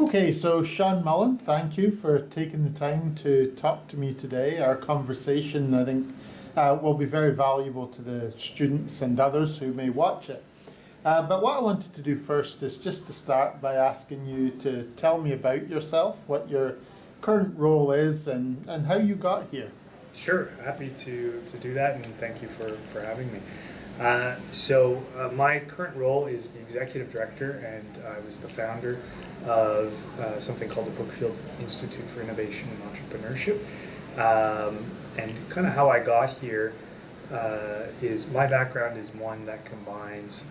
Okay, so Sean Mullin, thank you for taking the time to talk to me today. Our conversation, I think, will be very valuable to the students and others who may watch it. But what I wanted to do first is just to start by asking you to tell me about yourself, what your current role is, and how you got here. Sure, happy to do that, and thank you for having me. My current role is the executive director, and I was the founder of something called the Brookfield Institute for Innovation and Entrepreneurship. And kind of how I got here is my background is one that combines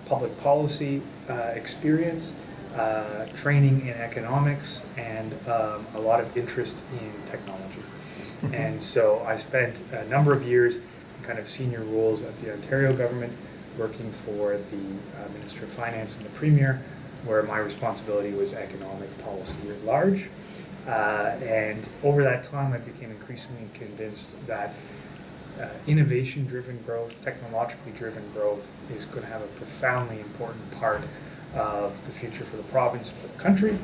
public policy experience, training in economics, and a lot of interest in technology. And so I spent a number of years in kind of senior roles at the Ontario government, working for the Minister of Finance and the Premier, where my responsibility was economic policy writ large. And over that time, I became increasingly convinced that innovation-driven growth, technologically driven growth is going to have a profoundly important part of the future for the province and for the country,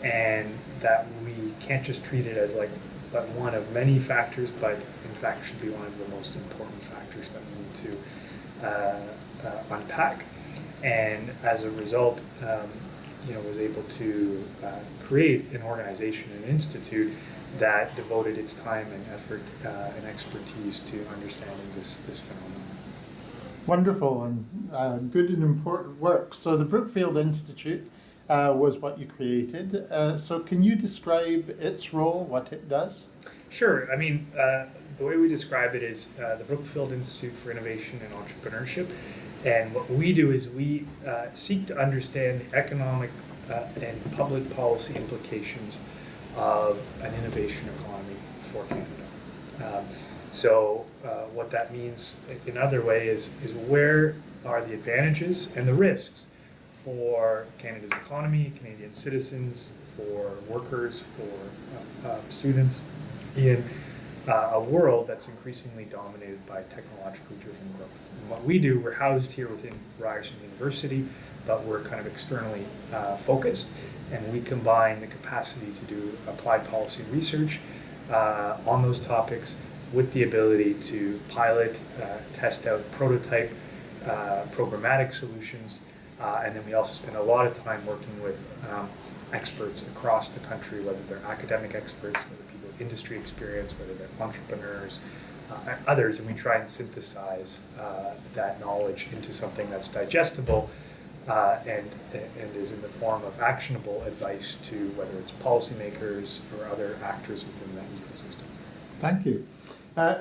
and that we can't just treat it as like but one of many factors, but in fact should be one of the most important factors that we need to unpack. And as a result, was able to create an organization, an institute that devoted its time and effort and expertise to understanding this phenomenon. Wonderful and good and important work. So the Brookfield Institute was what you created. So can you describe its role, what it does? Sure. I mean, the way we describe it is the Brookfield Institute for Innovation and Entrepreneurship. And what we do is we seek to understand the economic and public policy implications of an innovation economy for Canada. What that means in other way is where are the advantages and the risks for Canada's economy, Canadian citizens, for workers, for students in a world that's increasingly dominated by technologically driven growth. And what we do, we're housed here within Ryerson University, but we're kind of externally focused, and we combine the capacity to do applied policy research on those topics with the ability to pilot, test out, prototype programmatic solutions. And then we also spend a lot of time working with experts across the country, whether they're academic experts, whether people with industry experience, whether they're entrepreneurs, and others, and we try and synthesize that knowledge into something that's digestible and is in the form of actionable advice to whether it's policymakers or other actors within that ecosystem. Thank you.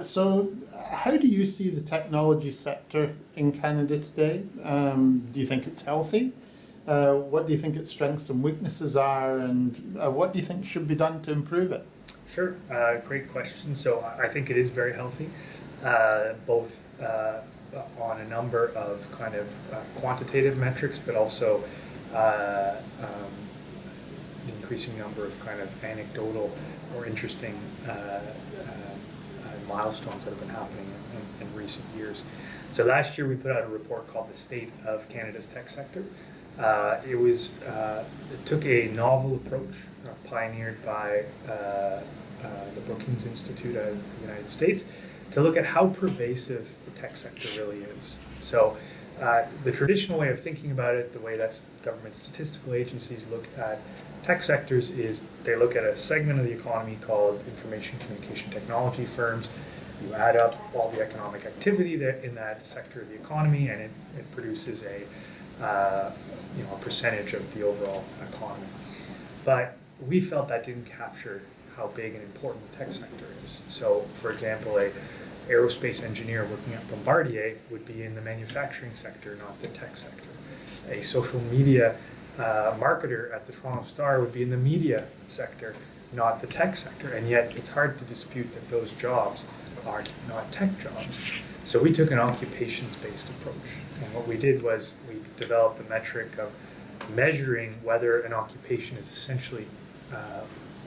So how do you see the technology sector in Canada today? Do you think it's healthy? What do you think its strengths and weaknesses are, and what do you think should be done to improve it? Sure, great question. So I think it is very healthy, both on a number of kind of quantitative metrics, but also the increasing number of kind of anecdotal or interesting milestones that have been happening in recent years. So last year we put out a report called The State of Canada's Tech Sector. It took a novel approach pioneered by the Brookfield Institute of the United States to look at how pervasive the tech sector really is. So the traditional way of thinking about it, the way that government statistical agencies look at tech sectors, is they look at a segment of the economy called information communication technology firms. You add up all the economic activity in that sector of the economy, and it produces a percentage of the overall economy. But we felt that didn't capture how big and important the tech sector is. So, for example, a aerospace engineer working at Bombardier would be in the manufacturing sector, not the tech sector. A social media marketer at the Toronto Star would be in the media sector, not the tech sector. And yet it's hard to dispute that those jobs are not tech jobs. So we took an occupations-based approach. And what we did was we developed a metric of measuring whether an occupation is essentially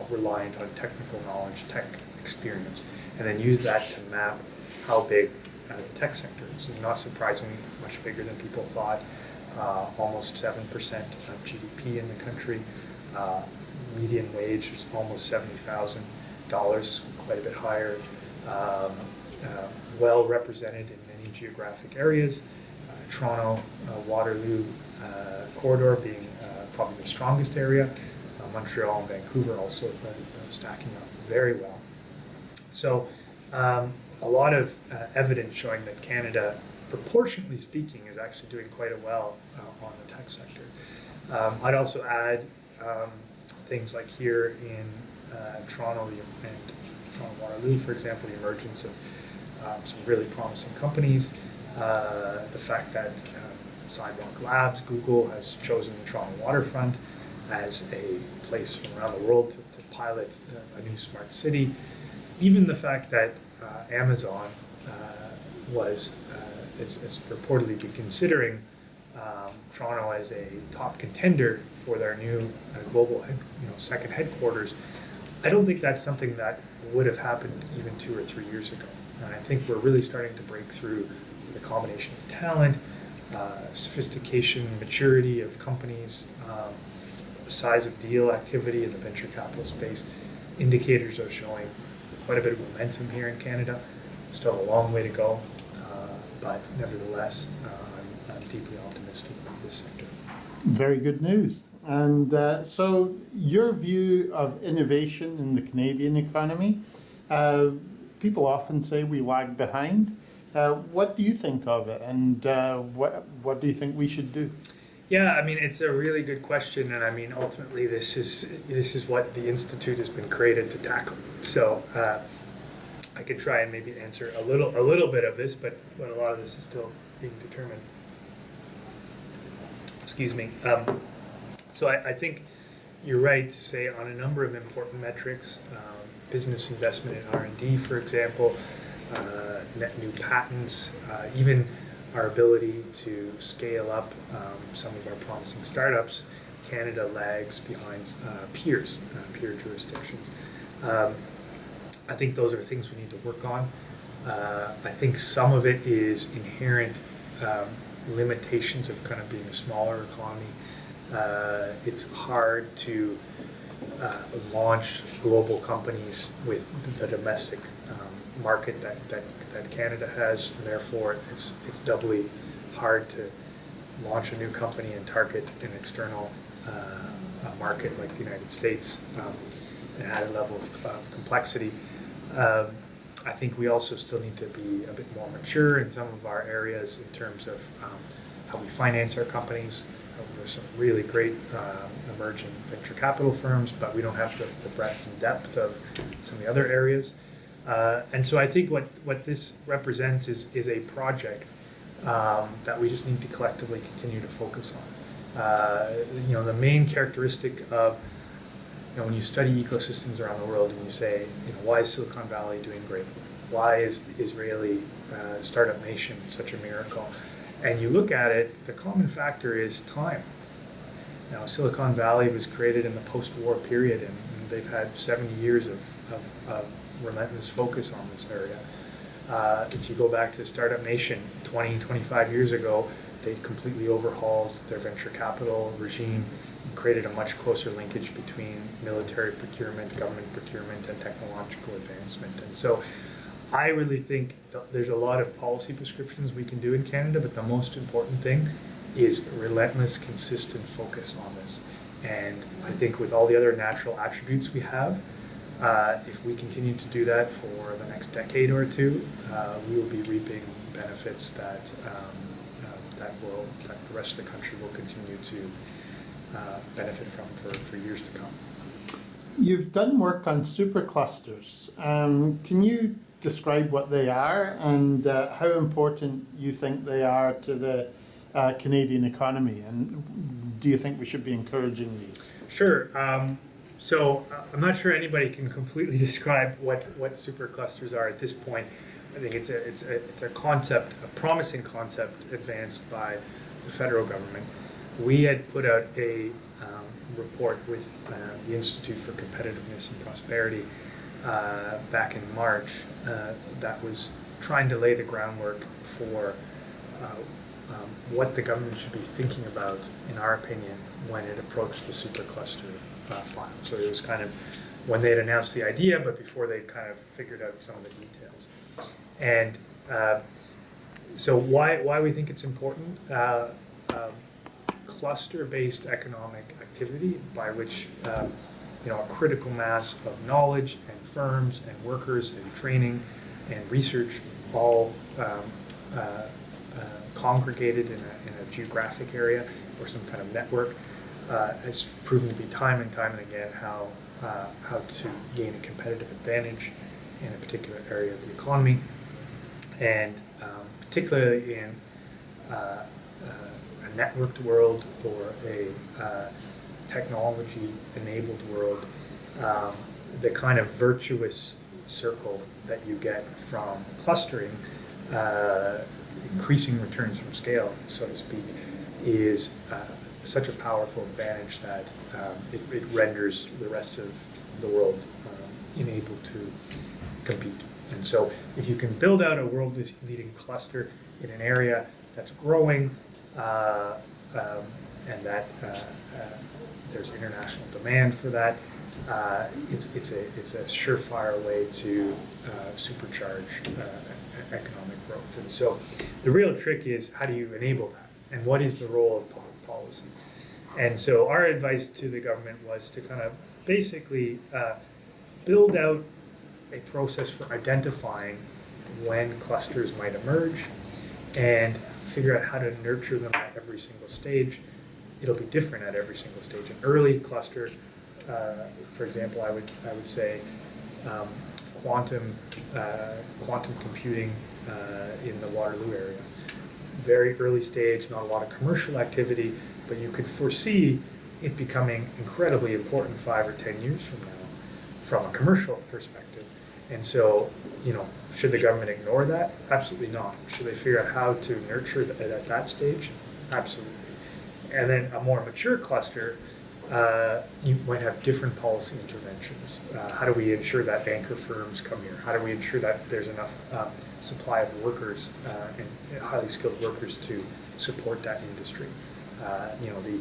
reliant on technical knowledge, tech experience, and then use that to map how big the tech sector is. And not surprisingly, much bigger than people thought. Almost 7% of GDP in the country, Median wage is almost $70,000, quite a bit higher. Well represented in many geographic areas. Toronto, Waterloo corridor being probably the strongest area. Montreal and Vancouver also stacking up very well. So a lot of evidence showing that Canada, proportionately speaking, is actually doing quite well on the tech sector. I'd also add things like here in Toronto and Toronto Waterloo, for example, the emergence of some really promising companies. The fact that Sidewalk Labs, Google, has chosen the Toronto waterfront as a place from around the world to pilot a new smart city. Even the fact that Amazon is reportedly been considering Toronto as a top contender for their new global second headquarters. I don't think that's something that would have happened even 2 or 3 years ago. And I think we're really starting to break through with a combination of talent, sophistication, maturity of companies, size of deal activity in the venture capital space. Indicators are showing quite a bit of momentum here in Canada. Still a long way to go, but nevertheless, I'm deeply optimistic about this sector. Very good news. And so your view of innovation in the Canadian economy, people often say we lag behind. What do you think of it, and what do you think we should do? Yeah, I mean, it's a really good question, and I mean, ultimately, this is what the Institute has been created to tackle. So I could try and maybe answer a little bit of this, but a lot of this is still being determined. Excuse me. So I think you're right to say on a number of important metrics, business investment in R&D, for example, net new patents, even our ability to scale up some of our promising startups. Canada lags behind peer jurisdictions. I think those are things we need to work on. I think some of it is inherent limitations of kind of being a smaller economy. It's hard to launch global companies with the domestic market that Canada has, and therefore it's doubly hard to launch a new company and target an external market like the United States and add a level of complexity. I think we also still need to be a bit more mature in some of our areas in terms of how we finance our companies. There's some really great emerging venture capital firms, but we don't have the breadth and depth of some of the other areas. And so I think what this represents is a project that we just need to collectively continue to focus on. The main characteristic of when you study ecosystems around the world and you say, why is Silicon Valley doing great? Why is the Israeli startup nation such a miracle? And you look at it, the common factor is time. Now, Silicon Valley was created in the post-war period, and they've had 70 years of relentless focus on this area. If you go back to Startup Nation 20, 25 years ago, they completely overhauled their venture capital regime and created a much closer linkage between military procurement, government procurement, and technological advancement. And so I really think there's a lot of policy prescriptions we can do in Canada, but the most important thing is relentless, consistent focus on this. And I think with all the other natural attributes we have, if we continue to do that for the next decade or two, we will be reaping benefits that the rest of the country will continue to benefit from for years to come. You've done work on superclusters. Can you describe what they are and how important you think they are to the Canadian economy? And do you think we should be encouraging these? Sure. So I'm not sure anybody can completely describe what superclusters are at this point. I think it's a concept, a promising concept advanced by the federal government. We had put out a report with the Institute for Competitiveness and Prosperity back in March that was trying to lay the groundwork for what the government should be thinking about, in our opinion, when it approached the supercluster file. So it was kind of when they had announced the idea, but before they kind of figured out some of the details. And so why we think it's important? Cluster-based economic activity, by which a critical mass of knowledge and firms and workers and training and research all congregated in a geographic area or some kind of network has proven to be time and again how to gain a competitive advantage in a particular area of the economy, and particularly in a networked world or a technology-enabled world, the kind of virtuous circle that you get from clustering, increasing returns from scale, so to speak, is such a powerful advantage that it renders the rest of the world unable to compete. And so if you can build out a world-leading cluster in an area that's growing, and that there's international demand for that, it's a surefire way to supercharge economic growth. And so the real trick is, how do you enable that? And what is the role of public policy? And so our advice to the government was to kind of basically build out a process for identifying when clusters might emerge and figure out how to nurture them at every single stage. It'll be different at every single stage. An early cluster, for example, I would say quantum computing in the Waterloo area. Very early stage, not a lot of commercial activity, but you could foresee it becoming incredibly important 5 or 10 years from now, from a commercial perspective. And so, should the government ignore that? Absolutely not. Should they figure out how to nurture it at that stage? Absolutely. And then a more mature cluster, you might have different policy interventions. How do we ensure that anchor firms come here? How do we ensure that there's enough supply of workers and highly skilled workers to support that industry? The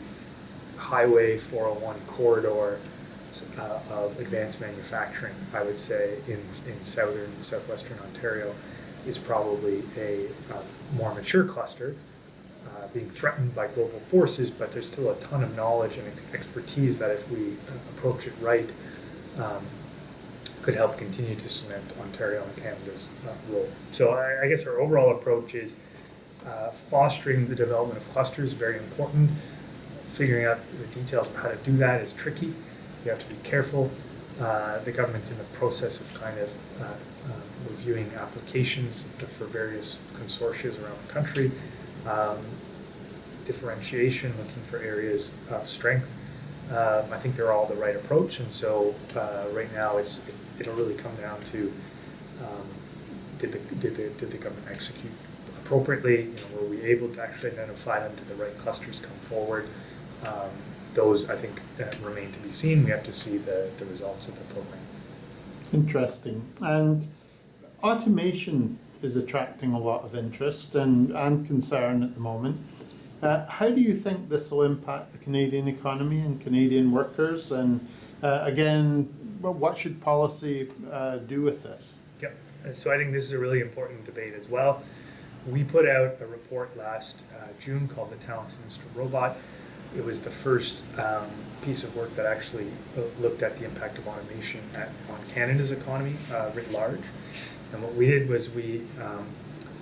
Highway 401 corridor of advanced manufacturing, I would say, in southwestern Ontario, is probably a more mature cluster, being threatened by global forces, but there's still a ton of knowledge and expertise that, if we approach it right, could help continue to cement Ontario and Canada's role. So I guess our overall approach is fostering the development of clusters, very important. Figuring out the details of how to do that is tricky. You have to be careful. The government's in the process of kind of reviewing applications for various consortia around the country. Differentiation, looking for areas of strength. I think they're all the right approach, and so right now it'll really come down to did the government execute appropriately? Were we able to actually identify them? Did the right clusters come forward? Those, I think, remain to be seen. We have to see the results of the program. Interesting. And automation is attracting a lot of interest and concern at the moment. How do you think this will impact the Canadian economy and Canadian workers? And again, what should policy do with this? Yep. So I think this is a really important debate as well. We put out a report last June called The Talented Mr. Robot. It was the first piece of work that actually looked at the impact of automation on Canada's economy writ large. And what we did was we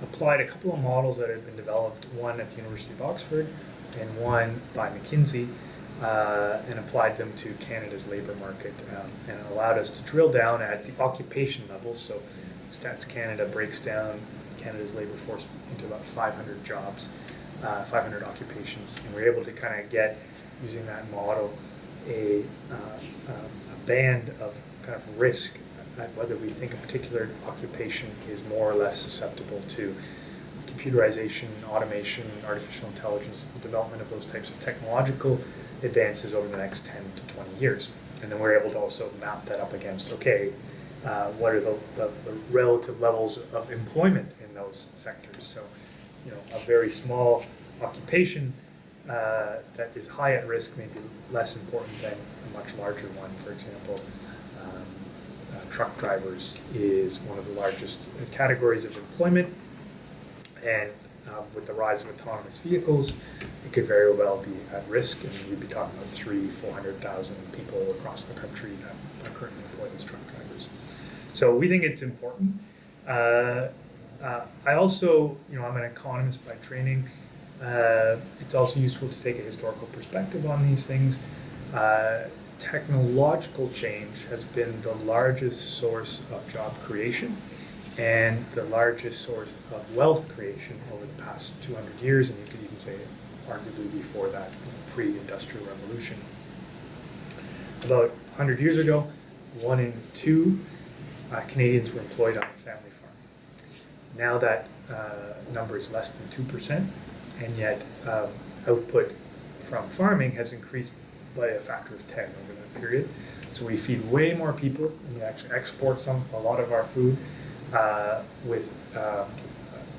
applied a couple of models that had been developed, one at the University of Oxford and one by McKinsey, and applied them to Canada's labour market. And it allowed us to drill down at the occupation level. So Stats Canada breaks down Canada's labour force into about 500 jobs, 500 occupations, and we're able to kind of get, using that model, a band of kind of risk at whether we think a particular occupation is more or less susceptible to computerization, automation, artificial intelligence, the development of those types of technological advances over the next 10 to 20 years. And then we're able to also map that up against, what are the relative levels of employment in those sectors. So, a very small occupation that is high at risk may be less important than a much larger one. For example, truck drivers is one of the largest categories of employment, and with the rise of autonomous vehicles, it could very well be at risk, and you'd be talking about 400,000 people across the country that are currently employed as truck drivers. So we think it's important. I also, I'm an economist by training. It's also useful to take a historical perspective on these things. Technological change has been the largest source of job creation and the largest source of wealth creation over the past 200 years, and you could even say arguably before that, pre-industrial revolution. About 100 years ago, 1 in 2 Canadians were employed on a family farm. Now that number is less than 2%, and yet output from farming has increased by a factor of 10 over that period. So we feed way more people, and we actually export a lot of our food with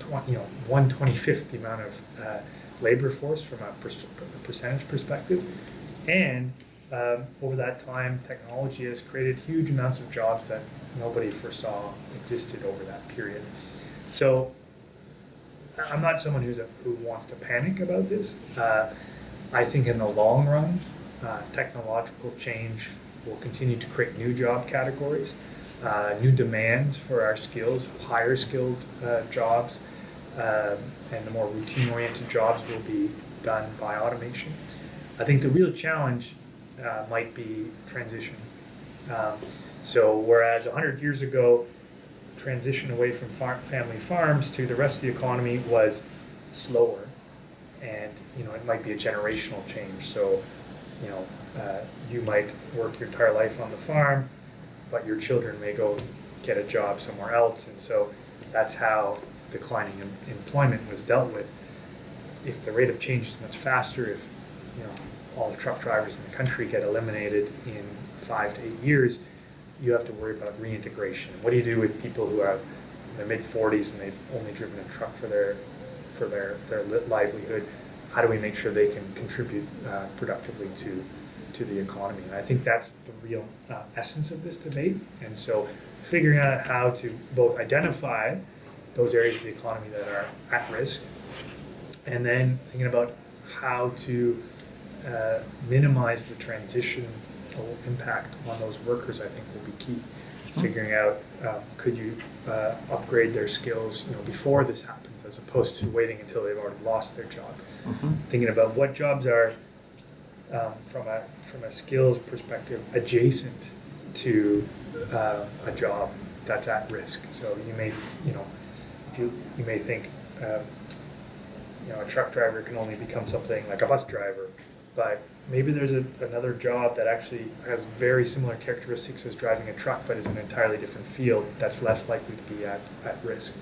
1/25th the amount of labor force from a percentage perspective. And over that time, technology has created huge amounts of jobs that nobody foresaw existed over that period. So I'm not someone who wants to panic about this. I think in the long run, technological change will continue to create new job categories, new demands for our skills, higher skilled jobs, and the more routine-oriented jobs will be done by automation. I think the real challenge might be transition. So whereas 100 years ago, transition away from family farms to the rest of the economy was slower, and it might be a generational change. So you might work your entire life on the farm, but your children may go get a job somewhere else, and so that's how declining employment was dealt with. If the rate of change is much faster, if all the truck drivers in the country get eliminated in 5 to 8 years, you have to worry about reintegration. What do you do with people who are in their mid-40s and they've only driven a truck for their livelihood? How do we make sure they can contribute productively to the economy? And I think that's the real essence of this debate. And so figuring out how to both identify those areas of the economy that are at risk, and then thinking about how to minimize the transition impact on those workers, I think will be key. Figuring out could you upgrade their skills before this happens, as opposed to waiting until they've already lost their job. Thinking about what jobs are from a skills perspective adjacent to a job that's at risk. So you may you may think a truck driver can only become something like a bus driver, but maybe there's another job that actually has very similar characteristics as driving a truck, but is an entirely different field that's less likely to be at risk.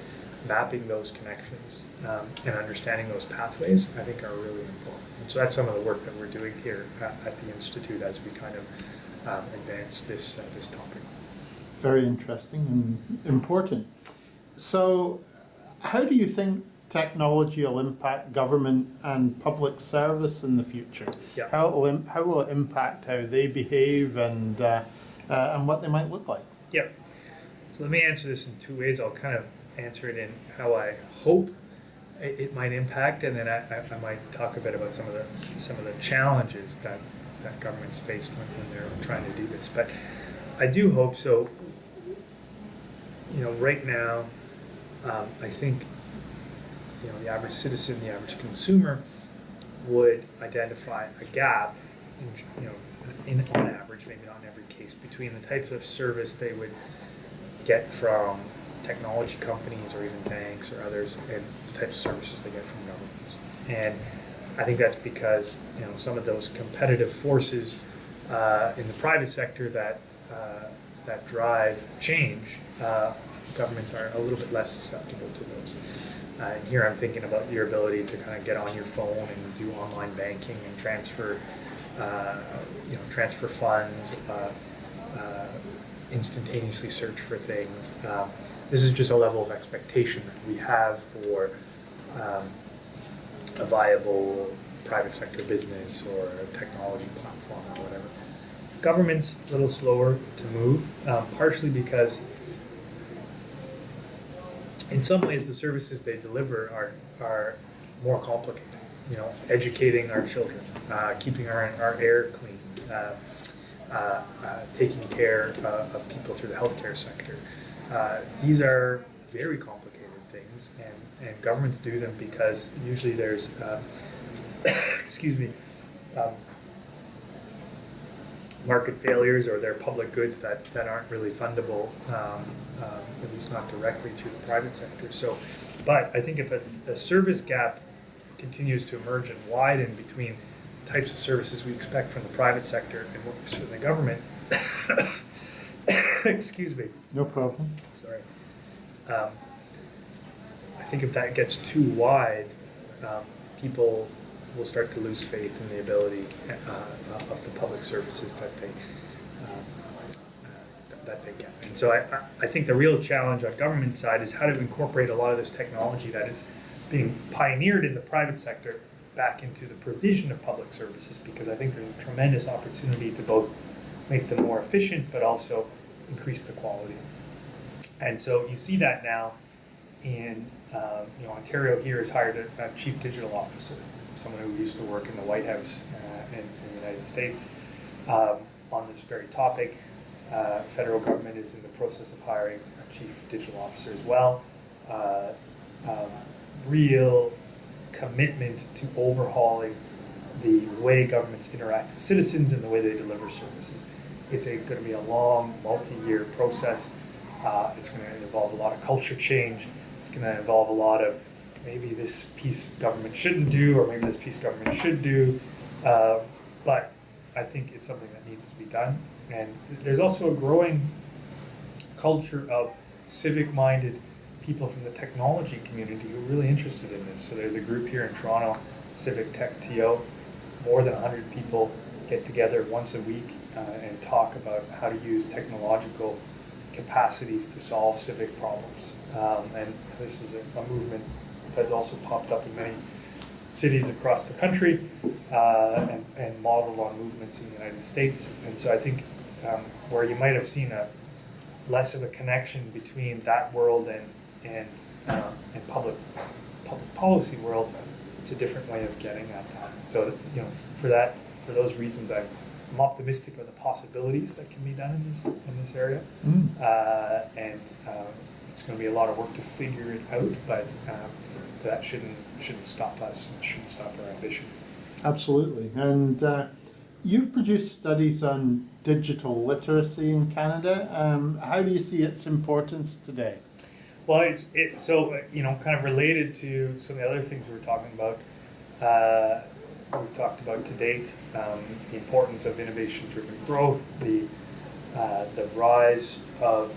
Mapping those connections and understanding those pathways, I think, are really important. And so that's some of the work that we're doing here at the Institute as we kind of advance this topic. Very interesting and important. So how do you think technology will impact government and public service in the future? Yeah. How will it impact how they behave and what they might look like? Yeah. So let me answer this in 2 ways. I'll kind of answer it in how I hope it might impact, and then I might talk a bit about some of the challenges that government's faced when they're trying to do this. But I do hope so. Right now, I think the average citizen, the average consumer, would identify a gap on average, maybe not in every case, between the types of service they would get from technology companies or even banks or others, and the types of services they get from governments. And I think that's because some of those competitive forces in the private sector that drive change, governments are a little bit less susceptible to those. And here I'm thinking about your ability to kind of get on your phone and do online banking and transfer funds, instantaneously search for things. This is just a level of expectation that we have for a viable private sector business or a technology platform or whatever. Government's a little slower to move, partially because in some ways the services they deliver are more complicated. You know, educating our children, keeping our air clean, taking care of people through the healthcare sector. These are very complicated things, and governments do them because usually there's, excuse me, market failures, or they're public goods that aren't really fundable, at least not directly through the private sector. So, but I think if a service gap continues to emerge and widen between types of services we expect from the private sector and what we see from the government, excuse me. No problem. Sorry. I think if that gets too wide, people will start to lose faith in the ability of the public services that they get. And so I think the real challenge on government side is how to incorporate a lot of this technology that is being pioneered in the private sector back into the provision of public services, because I think there's a tremendous opportunity to both make them more efficient but also increase the quality. And so you see that now in Ontario here has hired a chief digital officer, someone who used to work in the White House in the United States on this very topic. Federal government is in the process of hiring a chief digital officer as well. Real commitment to overhauling the way governments interact with citizens and the way they deliver services. It's going to be a long, multi-year process. It's going to involve a lot of culture change. It's going to involve a lot of maybe this piece government shouldn't do, or maybe this piece government should do. But I think it's something that needs to be done. And there's also a growing culture of civic-minded people from the technology community who are really interested in this. So there's a group here in Toronto, Civic Tech TO. More than 100 people get together once a week and talk about how to use technological capacities to solve civic problems. And this is a movement that's also popped up in many cities across the country and modeled on movements in the United States. And so I think where you might have seen less of a connection between that world and public policy world, it's a different way of getting at that. So for those reasons, I'm optimistic of the possibilities that can be done in this area, and it's going to be a lot of work to figure it out, but that shouldn't stop us and shouldn't stop our ambition. Absolutely. And you've produced studies on digital literacy in Canada. How do you see its importance today? Well, it's kind of related to some of the other things we were talking about. We've talked about to date the importance of innovation-driven growth, the rise of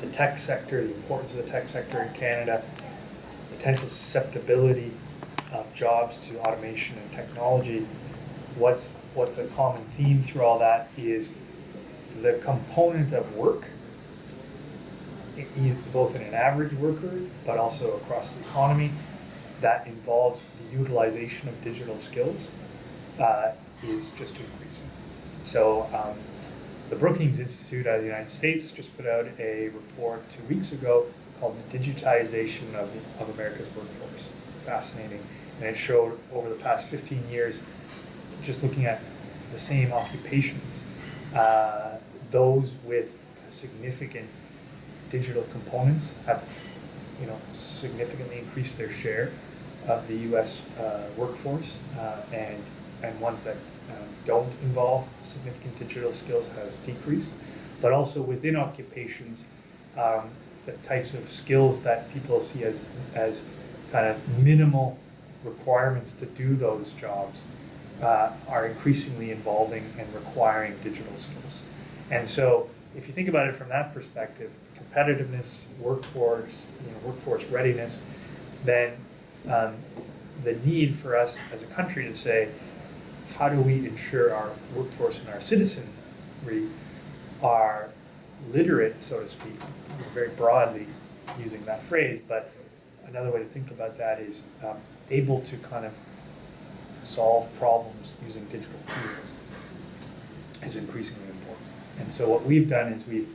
the tech sector, the importance of the tech sector in Canada, potential susceptibility of jobs to automation and technology. What's a common theme through all that is the component of work, both in an average worker, but also across the economy, that involves the utilization of digital skills is just increasing. So the Brookfield Institute out of the United States just put out a report 2 weeks ago called The Digitization of America's Workforce. Fascinating. And it showed over the past 15 years, just looking at the same occupations, those with significant digital components have significantly increased their share of the U.S. workforce, and ones that don't involve significant digital skills has decreased. But also within occupations, the types of skills that people see as kind of minimal requirements to do those jobs are increasingly involving and requiring digital skills. And so if you think about it from that perspective, competitiveness, workforce readiness, then the need for us as a country to say, how do we ensure our workforce and our citizenry are literate, so to speak, very broadly using that phrase, but another way to think about that is able to kind of solve problems using digital tools is increasingly important. And so what we've done is we've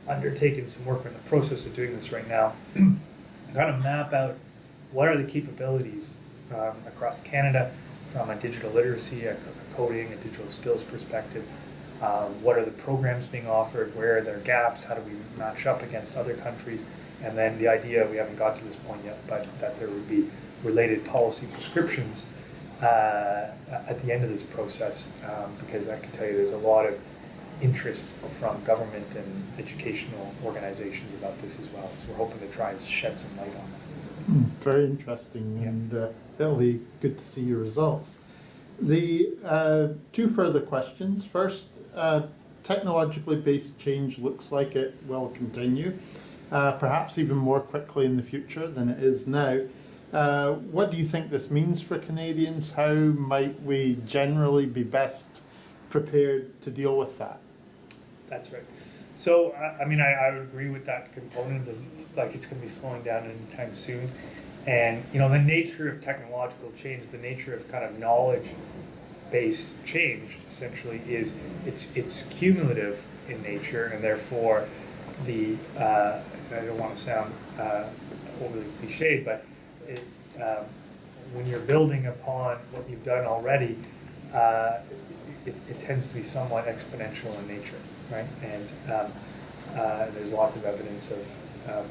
undertaken some work. We're in the process of doing this right now, kind of map out what are the capabilities across Canada from a digital literacy, a coding, a digital skills perspective. What are the programs being offered? Where are there gaps? How do we match up against other countries? And then the idea, we haven't got to this point yet, but that there would be related policy prescriptions at the end of this process, because I can tell you there's a lot of interest from government and educational organizations about this as well. So we're hoping to try and shed some light on that. Very interesting, and it'll be good to see your results. The two further questions. First, technologically based change looks like it will continue, perhaps even more quickly in the future than it is now. What do you think this means for Canadians? How might we generally be best prepared to deal with that? That's right. So, I mean, I would agree with that component. It doesn't look like it's going to be slowing down anytime soon. And, you know, the nature of technological change, the nature of kind of knowledge-based change, essentially, is it's cumulative in nature, and therefore I don't want to sound overly cliched, but when you're building upon what you've done already, it tends to be somewhat exponential in nature, right? And there's lots of evidence of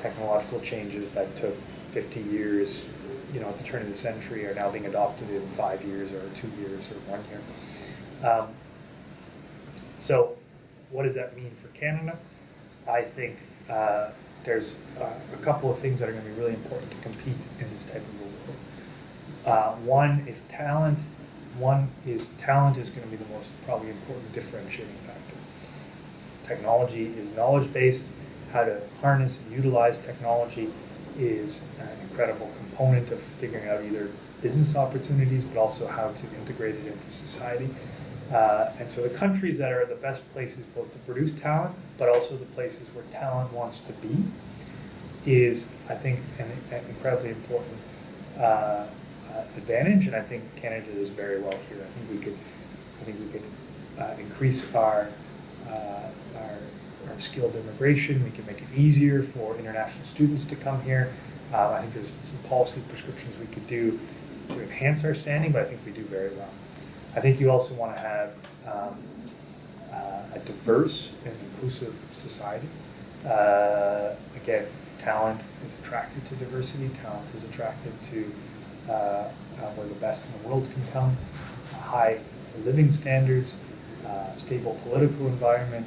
technological changes that took 50 years, you know, at the turn of the century are now being adopted in 5 years or 2 years or 1 year. So what does that mean for Canada? I think there's a couple of things that are going to be really important to compete in this type of world. One is talent is going to be the most probably important differentiating factor. Technology is knowledge-based. How to harness and utilize technology is an incredible component of figuring out either business opportunities, but also how to integrate it into society. And so the countries that are the best places both to produce talent, but also the places where talent wants to be, is, I think, an incredibly important advantage. And I think Canada does very well here. I think we could increase our skilled immigration. We can make it easier for international students to come here. I think there's some policy prescriptions we could do to enhance our standing, but I think we do very well. I think you also want to have a diverse and inclusive society. Again, talent is attracted to diversity. Talent is attracted to where the best in the world can come. High living standards, stable political environment,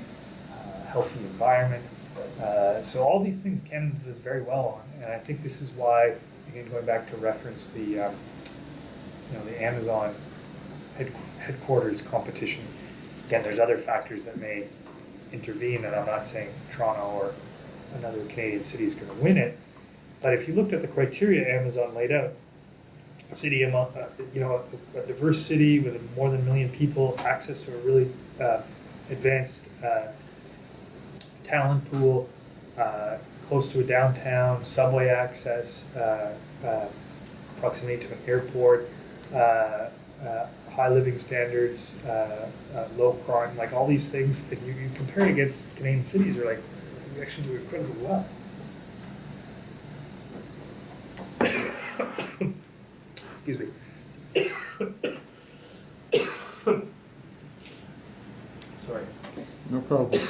healthy environment. So all these things Canada does very well on, and I think this is why, again, going back to reference the Amazon headquarters competition. Again, there's other factors that may intervene, and I'm not saying Toronto or another Canadian city is going to win it, but if you looked at the criteria Amazon laid out, a city, a diverse city with more than 1 million people, access to a really advanced talent pool, close to a downtown, subway access, proximity to an airport, high living standards, low crime, like all these things, and you compare it against Canadian cities, are like, we actually do incredibly well. Excuse me. Sorry. No problem.